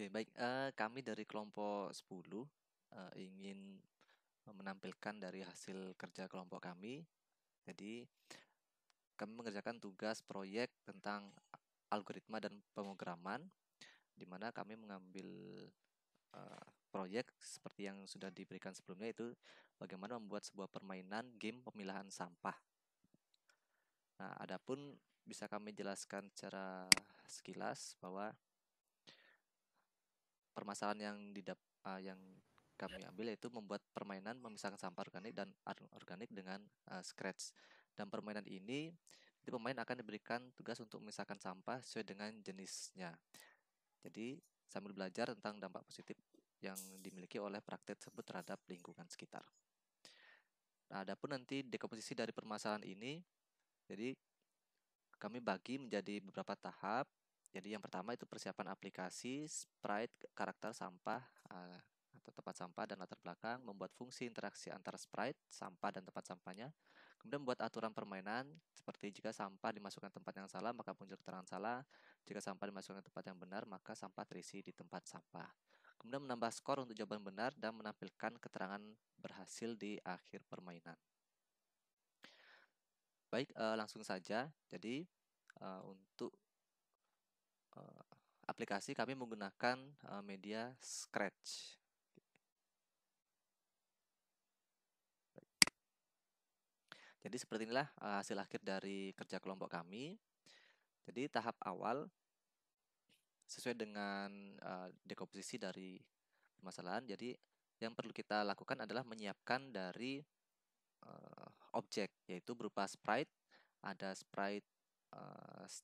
Oke, baik. Kami dari kelompok 10 ingin menampilkan dari hasil kerja kelompok kami. Jadi, kami mengerjakan tugas proyek tentang algoritma dan pemrograman, di mana kami mengambil proyek seperti yang sudah diberikan sebelumnya, itu bagaimana membuat sebuah permainan game pemilahan sampah. Nah, adapun bisa kami jelaskan secara sekilas bahwa permasalahan yang kami ambil yaitu membuat permainan memisahkan sampah organik dan anorganik dengan Scratch. Dan permainan ini pemain akan diberikan tugas untuk memisahkan sampah sesuai dengan jenisnya. Jadi sambil belajar tentang dampak positif yang dimiliki oleh praktek tersebut terhadap lingkungan sekitar. Nah, adapun nanti dekomposisi dari permasalahan ini, jadi kami bagi menjadi beberapa tahap. Jadi yang pertama itu persiapan aplikasi, sprite, karakter sampah, atau tempat sampah dan latar belakang, membuat fungsi interaksi antara sprite, sampah, dan tempat sampahnya. Kemudian membuat aturan permainan, seperti jika sampah dimasukkan tempat yang salah, maka muncul keterangan salah. Jika sampah dimasukkan tempat yang benar, maka sampah terisi di tempat sampah. Kemudian menambah skor untuk jawaban benar dan menampilkan keterangan berhasil di akhir permainan. Baik, langsung saja. Jadi, untuk aplikasi kami menggunakan media Scratch. Jadi seperti inilah hasil akhir dari kerja kelompok kami. Jadi tahap awal sesuai dengan dekomposisi dari permasalahan. Jadi yang perlu kita lakukan adalah menyiapkan dari objek, yaitu berupa sprite. Ada sprite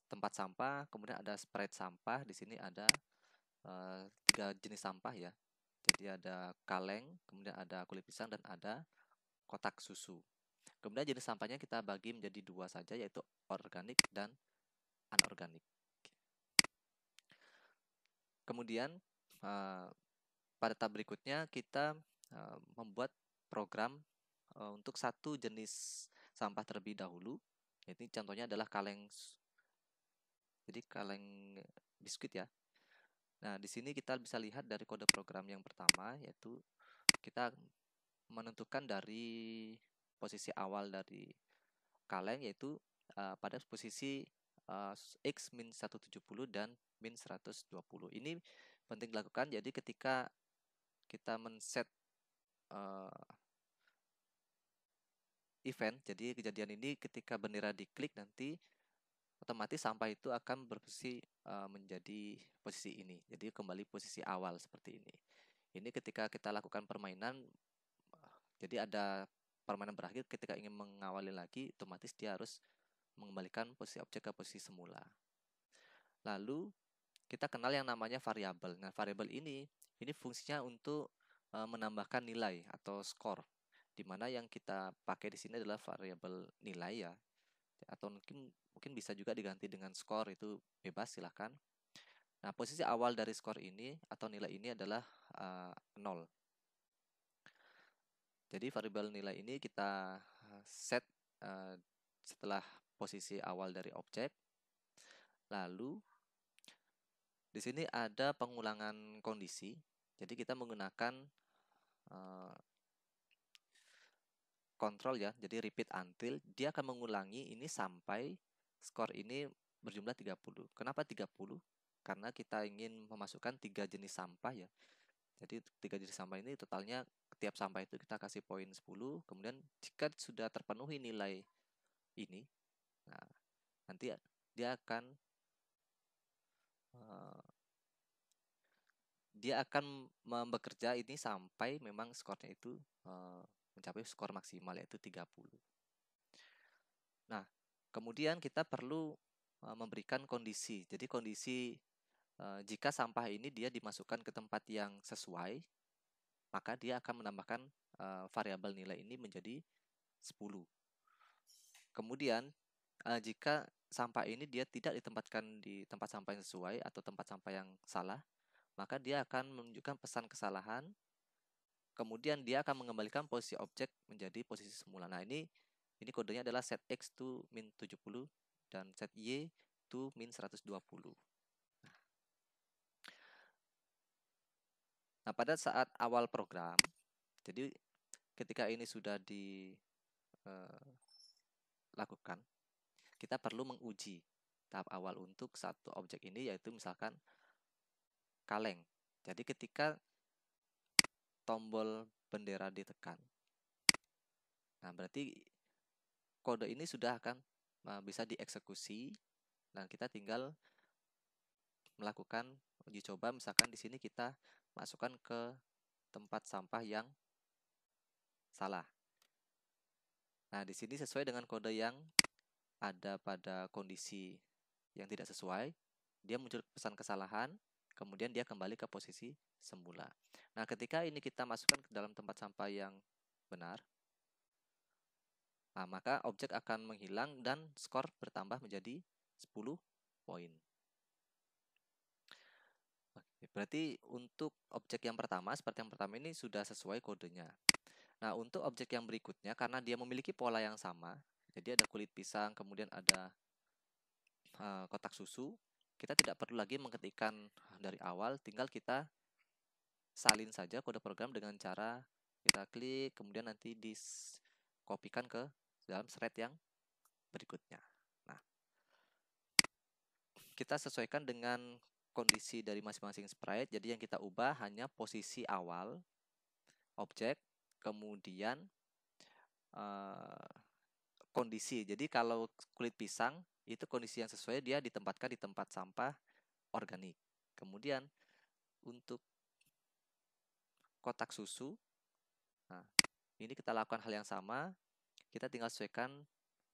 tempat sampah, kemudian ada sprite sampah. Di sini ada 3 jenis sampah ya. Jadi ada kaleng, kemudian ada kulit pisang, dan ada kotak susu. Kemudian jenis sampahnya kita bagi menjadi 2 saja, yaitu organik dan anorganik. Kemudian pada tahap berikutnya kita membuat program untuk satu jenis sampah terlebih dahulu. Jadi contohnya adalah kaleng, jadi kaleng biskuit ya. Nah, di sini kita bisa lihat dari kode program yang pertama, yaitu kita menentukan dari posisi awal dari kaleng, yaitu pada posisi X min 170 dan min 120. Ini penting dilakukan, jadi ketika kita men-set event, jadi kejadian ini ketika bendera diklik, nanti otomatis sampah itu akan berposisi menjadi posisi ini. Jadi kembali posisi awal seperti ini. Ini ketika kita lakukan permainan, jadi ada permainan berakhir, ketika ingin mengawali lagi, otomatis dia harus mengembalikan posisi objek ke posisi semula. Lalu kita kenal yang namanya variabel. Nah, variabel ini fungsinya untuk menambahkan nilai atau skor, di mana yang kita pakai di sini adalah variabel nilai ya, atau mungkin bisa juga diganti dengan skor, itu bebas, silahkan. Nah, posisi awal dari skor ini atau nilai ini adalah 0. Jadi variabel nilai ini kita set setelah posisi awal dari objek. Lalu di sini ada pengulangan kondisi. Jadi kita menggunakan kontrol ya, jadi repeat until. Dia akan mengulangi ini sampai skor ini berjumlah 30. Kenapa 30? Karena kita ingin memasukkan 3 jenis sampah ya. Jadi 3 jenis sampah ini totalnya, tiap sampah itu kita kasih poin 10. Kemudian jika sudah terpenuhi nilai ini, nah, nanti dia akan bekerja ini sampai memang skornya itu mencapai skor maksimal, yaitu 30. Nah, kemudian kita perlu memberikan kondisi. Jadi kondisi jika sampah ini dia dimasukkan ke tempat yang sesuai, maka dia akan menambahkan variabel nilai ini menjadi 10. Kemudian jika sampah ini dia tidak ditempatkan di tempat sampah yang sesuai atau tempat sampah yang salah, maka dia akan menunjukkan pesan kesalahan. Kemudian dia akan mengembalikan posisi objek menjadi posisi semula. Nah, ini kodenya adalah set X to min 70 dan set Y to min 120. Nah, pada saat awal program, jadi ketika ini sudah dilakukan, kita perlu menguji tahap awal untuk satu objek ini, yaitu misalkan kaleng. Jadi ketika tombol bendera ditekan, nah berarti kode ini sudah akan bisa dieksekusi, dan kita tinggal melakukan uji coba. Misalkan di sini kita masukkan ke tempat sampah yang salah. Nah, di sini sesuai dengan kode yang ada pada kondisi yang tidak sesuai, dia muncul pesan kesalahan, kemudian dia kembali ke posisi semula. Nah, ketika ini kita masukkan ke dalam tempat sampah yang benar, nah, maka objek akan menghilang dan skor bertambah menjadi 10 poin. Berarti untuk objek yang pertama, seperti yang pertama ini sudah sesuai kodenya. Nah, untuk objek yang berikutnya, karena dia memiliki pola yang sama, jadi ada kulit pisang, kemudian ada kotak susu, kita tidak perlu lagi mengetikkan dari awal, tinggal kita salin saja kode program dengan cara kita klik, kemudian nanti dikopikan ke dalam thread yang berikutnya. Nah, kita sesuaikan dengan kondisi dari masing-masing sprite, jadi yang kita ubah hanya posisi awal objek, kemudian kondisi. Jadi kalau kulit pisang itu kondisi yang sesuai, dia ditempatkan di tempat sampah organik. Kemudian untuk kotak susu, nah ini kita lakukan hal yang sama, kita tinggal sesuaikan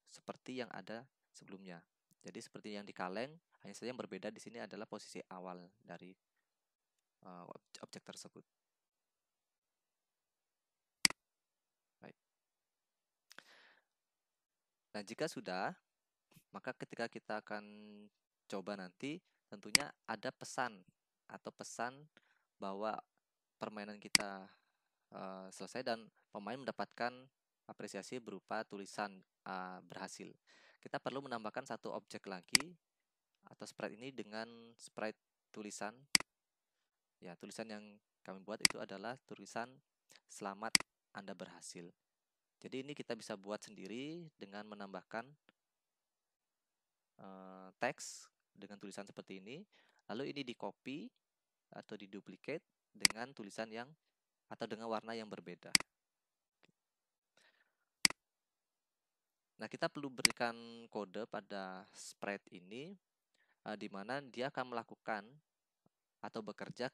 seperti yang ada sebelumnya. Jadi seperti yang di kaleng, hanya saja yang berbeda di sini adalah posisi awal dari objek tersebut. Baik. Nah, jika sudah, maka ketika kita akan coba nanti, tentunya ada pesan atau pesan bahwa permainan kita selesai dan pemain mendapatkan apresiasi berupa tulisan berhasil. Kita perlu menambahkan satu objek lagi atau sprite ini dengan sprite tulisan. Ya, tulisan yang kami buat itu adalah tulisan "Selamat Anda berhasil". Jadi ini kita bisa buat sendiri dengan menambahkan teks dengan tulisan seperti ini. Lalu ini di copy atau di duplicate dengan tulisan yang atau dengan warna yang berbeda. Nah, kita perlu berikan kode pada sprite ini di mana dia akan melakukan atau bekerja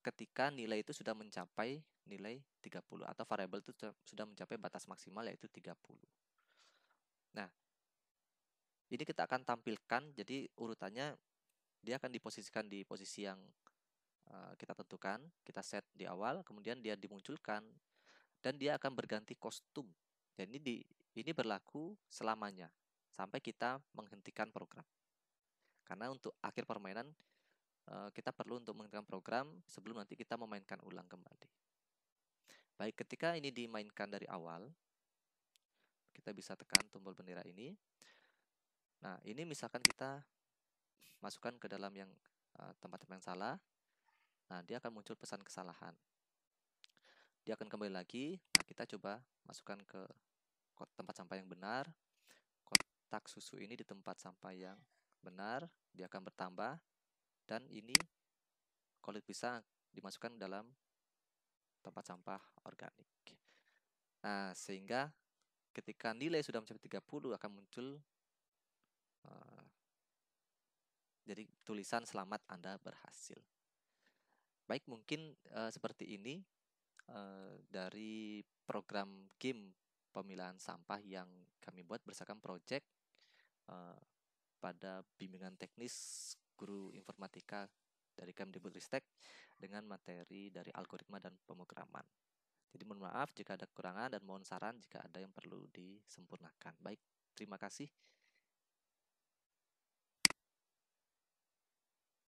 ketika nilai itu sudah mencapai nilai 30 atau variabel itu sudah mencapai batas maksimal, yaitu 30. Nah, ini kita akan tampilkan, jadi urutannya dia akan diposisikan di posisi yang kita tentukan, kita set di awal, kemudian dia dimunculkan dan dia akan berganti kostum. Dan ini berlaku selamanya sampai kita menghentikan program. Karena untuk akhir permainan kita perlu untuk menghentikan program sebelum nanti kita memainkan ulang kembali. Baik, ketika ini dimainkan dari awal, kita bisa tekan tombol bendera ini. Nah, ini misalkan kita masukkan ke dalam yang tempat yang salah. Nah, dia akan muncul pesan kesalahan. Dia akan kembali lagi. Nah, kita coba masukkan ke tempat sampah yang benar. Kotak susu ini di tempat sampah yang benar, dia akan bertambah. Dan ini kulit pisang dimasukkan dalam tempat sampah organik. Nah, sehingga ketika nilai sudah mencapai 30 akan muncul jadi tulisan "Selamat Anda berhasil". Baik, mungkin seperti ini dari program game pemilahan sampah yang kami buat berdasarkan project pada bimbingan teknis guru informatika dari Kemdikbudristek dengan materi dari algoritma dan pemrograman. Jadi mohon maaf jika ada kekurangan dan mohon saran jika ada yang perlu disempurnakan. Baik, terima kasih.